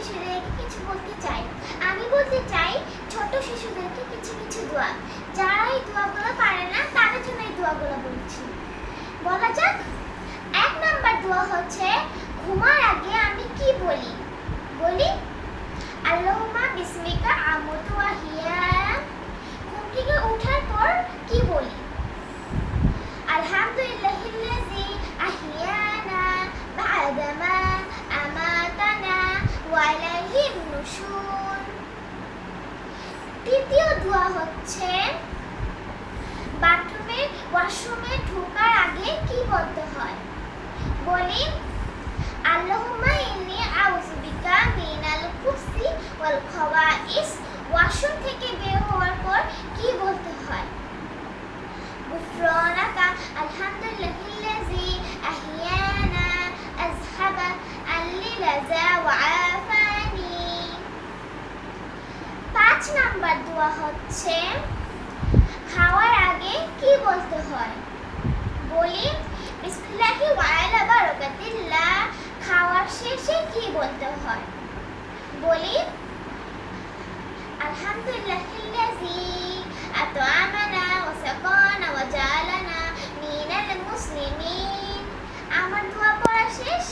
শিশুদেরকে কিছু বলতে চাই। আমি বলতে চাই ছোট শিশুদেরকে কিছু কিছু দোয়া, যারা এই দোয়াগুলো পারে না তাদের জন্য এই দোয়াগুলো বলছি। বলা যাক, 1 নাম্বার দোয়া হচ্ছে ঘুমার আগে আমি কি বলি? বলি আল্লাহুম্মা বিসমিকা আমুতু ওয়া হিয়া। ঘুম থেকে ওঠার পর কি বলি? আলহামদুলিল্লাহিল্লাযী আহিয়ানা বা'দা মা আমাতানা ওয়া ইলাইহিন নুশুর। দ্বিতীয় দোয়া হচ্ছে ওয়াশরুমে ঢোকার আগে কি বলতে হয়? বলি আল্লাহুম্মা ইন্নী আউযু বিকা মিনাল খুবসি ওয়াল খাবাইস। ওয়াশরুম থেকে বের হওয়ার পর কি বলতে হয়? গুফরানাকা আলহামদুলিল্লাহিল্লাযী আহিয়ানা আযহাবা আল্লি লাযা ওয়া আফানি। 5 নাম্বার দোয়া হচ্ছে খাওয়ার আগে কি বলতে হয়? বলি বিসমিল্লাহি ওয়া আলা বারাকাতিল্লাহ। খাওয়ার শেষে কি বলতে হয়? বলি আলহামদুলিল্লাহিল্লাযী আত'আমানা ওয়া সাকানা ওয়া জাআলানা মিনাল মুসলিমিন। আমার দোয়া পড়া শেষ।